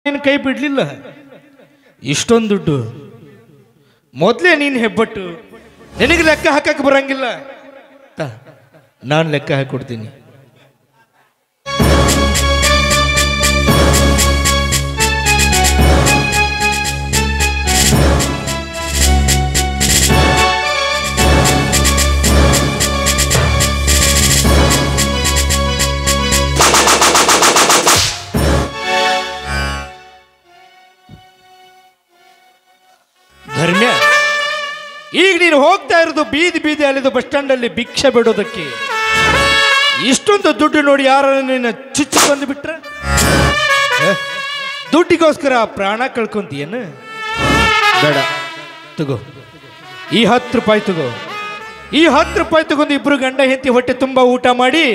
ನೀನು ಕೈ ಬಿಡಲಿಲ್ಲ. ಇಷ್ಟೊಂದು ದುಡ್ಡು ಮೊದಲೇ ನೀನು ಹೆಬ್ಬಟ್ಟು, ನಿನಗೆ ಲೆಕ್ಕ ಹಾಕಕ್ಕೆ ಬರಂಗಿಲ್ಲ. ನಾನು ಲೆಕ್ಕ ಹಾಕಿಕೊಡ್ತೀನಿ. ಧರ್ಮ್ಯ, ಈಗ ನೀನು ಹೋಗ್ತಾ ಇರೋದು ಬೀದಿ ಬೀದಿ ಅಲ್ಲಿದ್ದು ಬಸ್ ಸ್ಟ್ಯಾಂಡಲ್ಲಿ ಭಿಕ್ಷೆ ಬಿಡೋದಕ್ಕೆ. ಇಷ್ಟೊಂದು ದುಡ್ಡು ನೋಡಿ ಯಾರ ನಿನ್ನ ಚುಚ್ಚಿಕೊಂಡು ಬಿಟ್ರೆ ದುಡ್ಡಿಗೋಸ್ಕರ ಪ್ರಾಣ ಕಳ್ಕೊಂತೀಯೇನು? ಬೇಡ, ತಗೋ ಈ 10 ರೂಪಾಯಿ ತಗೋ. ಈ 10 ರೂಪಾಯಿ ತಗೊಂಡು ಇಬ್ರು ಗಂಡ ಹೆಂಡತಿ ಹೊಟ್ಟೆ ತುಂಬ ಊಟ ಮಾಡಿ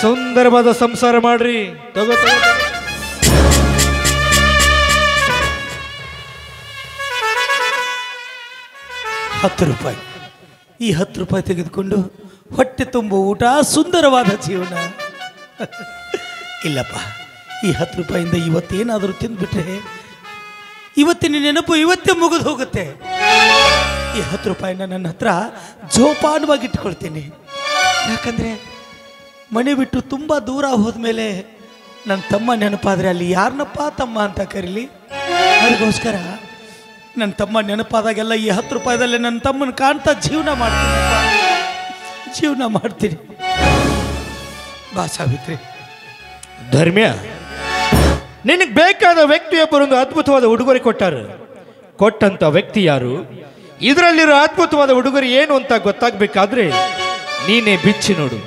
ಸುಂದರವಾದ ಸಂಸಾರ ಮಾಡ್ರಿ. ತಗೋ ತಗೋ. 10 ರೂಪಾಯಿ. ಈ 10 ರೂಪಾಯಿ ತೆಗೆದುಕೊಂಡು ಹೊಟ್ಟೆ ತುಂಬ ಊಟ, ಸುಂದರವಾದ ಜೀವನ. ಇಲ್ಲಪ್ಪ, ಈ 10 ರೂಪಾಯಿಂದ ಇವತ್ತೇನಾದರೂ ತಿಂದುಬಿಟ್ರೆ ಇವತ್ತಿನ ನೆನಪು ಇವತ್ತೇ ಮುಗಿದು ಹೋಗುತ್ತೆ. ಈ 10 ರೂಪಾಯಿನ ನನ್ನ ಹತ್ರ ಜೋಪಾನವಾಗಿ ಇಟ್ಕೊಳ್ತೀನಿ. ಯಾಕಂದರೆ ಮನೆ ಬಿಟ್ಟು ತುಂಬ ದೂರ ಹೋದ್ಮೇಲೆ ನನ್ನ ತಮ್ಮ ನೆನಪಾದರೆ ಅಲ್ಲಿ ಯಾರನ್ನಪ್ಪ ತಮ್ಮ ಅಂತ ಕರೀಲಿ? ಅದಕ್ಕೋಸ್ಕರ ನನ್ನ ತಮ್ಮ ನೆನಪಾದಾಗೆಲ್ಲ ಈ 10 ರೂಪಾಯಿದಲ್ಲೇ ನನ್ನ ತಮ್ಮನ ಕಾಣ್ತಾ ಜೀವನ ಮಾಡ್ತೀನಿ. ಬಾ ಸಾವಿತ್ರಿ. ಧರ್ಮ್ಯ, ನಿನಗೆ ಬೇಕಾದ ವ್ಯಕ್ತಿಯೊಬ್ಬರೊಂದು ಅದ್ಭುತವಾದ ಉಡುಗೊರೆ ಕೊಟ್ಟಾರು. ಕೊಟ್ಟಂತ ವ್ಯಕ್ತಿ ಯಾರು, ಇದರಲ್ಲಿರೋ ಅದ್ಭುತವಾದ ಉಡುಗೊರೆ ಏನು ಅಂತ ಗೊತ್ತಾಗಬೇಕಾದ್ರೆ ನೀನೇ ಬಿಚ್ಚಿ ನೋಡು.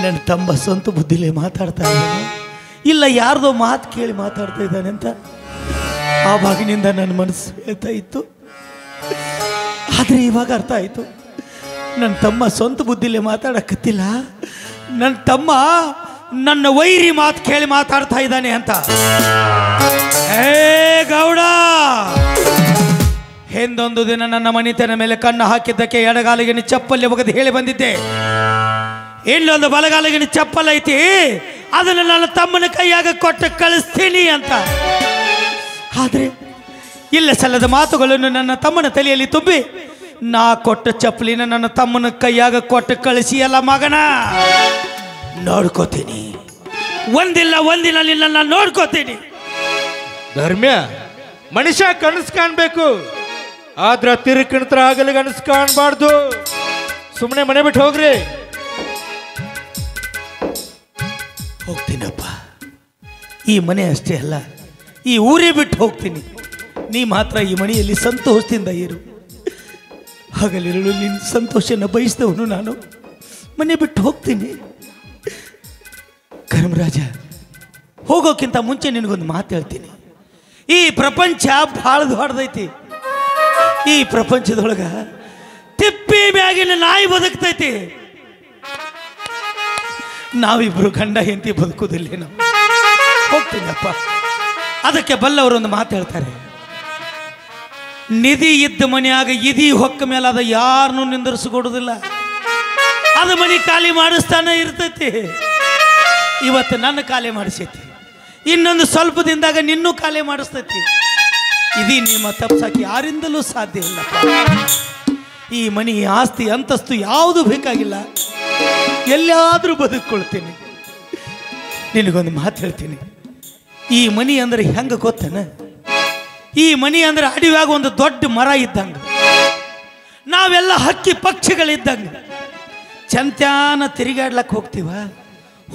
ನನ್ನ ತಮ್ಮ ಸ್ವಂತ ಬುದ್ಧಿಲೇ ಮಾತಾಡ್ತಾ ಇದ್ದಾನೆ, ಇಲ್ಲ ಯಾರ್ದೋ ಮಾತು ಕೇಳಿ ಮಾತಾಡ್ತಾ ಇದ್ದಾನೆ ಅಂತ ಆವಾಗಿನಿಂದ ನನ್ನ ಮನಸ್ಸು ಹೇಳ್ತಾ ಇತ್ತು. ಆದರೆ ಇವಾಗ ಅರ್ಥ ಆಯಿತು, ನನ್ನ ತಮ್ಮ ಸ್ವಂತ ಬುದ್ಧಿಲೇ ಮಾತಾಡಕತ್ತಿಲ್ಲ, ನನ್ನ ತಮ್ಮ ನನ್ನ ವೈರಿ ಮಾತು ಕೇಳಿ ಮಾತಾಡ್ತಾ ಇದ್ದಾನೆ ಅಂತ. ಏ ಗೌಡ, ಹಿಂದೊಂದು ದಿನ ನನ್ನ ಮನಿತನ ಮೇಲೆ ಕಣ್ಣು ಹಾಕಿದ್ದಕ್ಕೆ ಎಡಗಾಲಿಗೆ ಚಪ್ಪಲ್ಲಿ ಒಗೆದು ಹೇಳಿ ಬಂದಿದ್ದೆ, ಇನ್ನೊಂದು ಬಲಗಾಲಿಗೆ ಚಪ್ಪಲ್ ಐತಿ, ಅದನ್ನು ನನ್ನ ತಮ್ಮನ ಕೈಯಾಗ ಕೊಟ್ಟು ಕಳಿಸ್ತೀನಿ ಅಂತ. ಆದರೆ ಇಲ್ಲ ಸಲ್ಲದ ಮಾತುಗಳನ್ನು ನನ್ನ ತಮ್ಮನ ತಲೆಯಲ್ಲಿ ತುಂಬಿ ನಾ ಕೊಟ್ಟ ಚಪ್ಪಲಿನ ನನ್ನ ತಮ್ಮನ ಕೈಯಾಗ ಕೊಟ್ಟು ಕಳಿಸಿ ಅಲ್ಲ ಮಗನ, ನೋಡ್ಕೋತೀನಿ, ಒಂದಿನ ನಿನ್ನ ನೋಡ್ಕೋತೀನಿ. ಧರ್ಮ್ಯ, ಮನುಷ್ಯ ಕನಸು ಕಾಣ್ಬೇಕು, ಆದ್ರೆ ತಿರುಕಣತ್ರ ಆಗಲಿ ಕನಸು ಕಾಣಬಾರ್ದು. ಸುಮ್ಮನೆ ಮನೆ ಬಿಟ್ಟು ಹೋಗ್ರಿ. ಹೋಗ್ತೀನಪ್ಪ, ಈ ಮನೆ ಅಷ್ಟೇ ಅಲ್ಲ, ಈ ಊರೇ ಬಿಟ್ಟು ಹೋಗ್ತೀನಿ. ನೀ ಮಾತ್ರ ಈ ಮನೆಯಲ್ಲಿ ಸಂತೋಷದಿಂದ ಇರು. ಹಗಲಿರಲು ನಿನ್ನ ಸಂತೋಷನ ಬಯಸಿದವನು ನಾನು. ಮನೆ ಬಿಟ್ಟು ಹೋಗ್ತೀನಿ. ಕರ್ಮರಾಜ, ಹೋಗೋಕ್ಕಿಂತ ಮುಂಚೆ ನಿನಗೊಂದು ಮಾತು ಹೇಳ್ತೀನಿ. ಈ ಪ್ರಪಂಚ ಭಾಳ ದೊಡ್ಡದೈತಿ. ಈ ಪ್ರಪಂಚದೊಳಗ ತಿಪ್ಪಿ ಮ್ಯಾಗಿನ ನಾಯಿ ಬದುಕ್ತೈತಿ. ನಾವಿಬ್ರು ಗಂಡ ಹೆಂಡತಿ ಬದುಕುವುದಿಲ್ಲೇನೋ. ಹೋಗ್ತೀನಪ್ಪ. ಅದಕ್ಕೆ ಬಲ್ಲವರೊಂದು ಮಾತು ಹೇಳ್ತಾರೆ, ನಿಧಿ ಇದ್ದ ಮನೆಯಾಗ ಇದಿ ಹೊಕ್ಕ ಮೇಲೆ ಅದ ಯಾರನ್ನೂ ನಿಂದಿರಿಸಿಕೊಡುವುದಿಲ್ಲ, ಅದು ಮನೆ ಖಾಲಿ ಮಾಡಿಸ್ತಾನೆ ಇರ್ತೈತಿ. ಇವತ್ತು ನನ್ನ ಖಾಲಿ ಮಾಡಿಸೈತಿ, ಇನ್ನೊಂದು ಸ್ವಲ್ಪ ದಿನದಾಗ ನಿನ್ನೂ ಖಾಲಿ ಮಾಡಿಸ್ತೈತಿ. ಇದೀ ನಿಮ್ಮ ತಪ್ಸಕ್ಕೆ ಯಾರಿಂದಲೂ ಸಾಧ್ಯ ಇಲ್ಲಪ್ಪ. ಈ ಮನೆ ಆಸ್ತಿ ಅಂತಸ್ತು ಯಾವುದು ಬೇಕಾಗಿಲ್ಲ, ಎಲ್ಲಾದರೂ ಬದುಕೊಳ್ತೀನಿ. ನಿನಗೊಂದು ಮಾತು ಹೇಳ್ತೀನಿ, ಈ ಮನೆ ಅಂದ್ರೆ ಹೆಂಗೆ ಗೊತ್ತೇನ? ಈ ಮನೆ ಅಂದ್ರೆ ಅಡಿವ್ಯಾಗ ಒಂದು ದೊಡ್ಡ ಮರ ಇದ್ದಂಗೆ, ನಾವೆಲ್ಲ ಹಕ್ಕಿ ಪಕ್ಷಿಗಳಿದ್ದಂಗೆ ಚಂತ್ಯಾನ ತಿರುಗಾಡ್ಲಕ್ಕೆ ಹೋಗ್ತೀವ,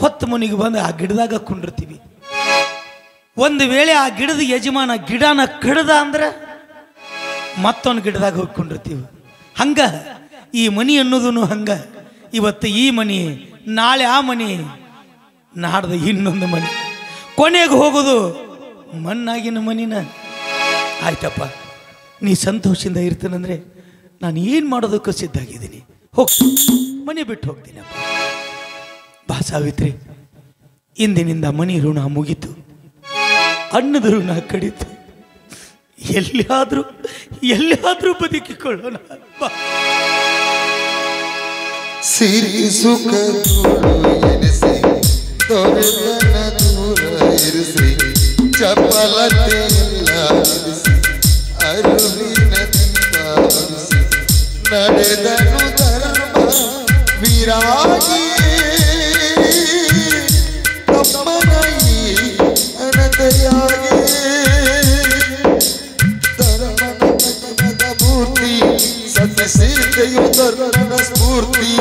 ಹೊತ್ತು ಮನೆಗೆ ಬಂದು ಆ ಗಿಡದಾಗ ಕುಂಡಿರ್ತೀವಿ. ಒಂದು ವೇಳೆ ಆ ಗಿಡದ ಯಜಮಾನ ಗಿಡನ ಕಡ್ದ ಅಂದ್ರೆ ಮತ್ತೊಂದು ಗಿಡದಾಗ ಹೋಗ್ಕೊಂಡಿರ್ತೀವಿ. ಹಂಗ ಈ ಮನೆ ಅನ್ನೋದು ಹಂಗ. ಇವತ್ತು ಈ ಮನೆ, ನಾಳೆ ಆ ಮನೆ, ನಾಡ್ದ ಇನ್ನೊಂದು ಮನೆ, ಕೊನೆಗೆ ಹೋಗೋದು ಮಣ್ಣಾಗಿನ ಮನಿನ. ಆಯ್ತಪ್ಪ, ನೀ ಸಂತೋಷದಿಂದ ಇರ್ತೀನಂದ್ರೆ ನಾನು ಏನು ಮಾಡೋದಕ್ಕೂ ಸಿದ್ಧಾಗಿದ್ದೀನಿ. ಮನೆ ಬಿಟ್ಟು ಹೋಗ್ತೀನಪ್ಪ. ಬಾ ಸಾವಿತ್ರಿ, ಇಂದಿನಿಂದ ಮನಿ ಋಣ ಮುಗಿತು, ಅನ್ನದ ಋಣ ಕಡಿತು. ಎಲ್ಲಿಯಾದ್ರೂ ಬದುಕಿಕೊಳ್ಳೋಣ. ಬಾ. ಸಿರಿ ಸುಖ ಎನಿಸಿ ದೊರೆತನ ದೂರ ಇರಿಸಿ ಚಪಲತೆ ಎಲ್ಲ ಇರಿಸಿ ಅರುವಿನ ದೀಪಾವರಿಸಿ ನಡೆದನು ಧರ್ಮ ವಿರಾಗಿ ತಮ್ಮನಾಯಿ ಅನತೆಯಾಗಿ ಧರ್ಮನ ಮೂರ್ತಿ ಸತ್ಯ ಸೀತೆಯು ಧರ್ಮನ ಸ್ಫೂರ್ತಿ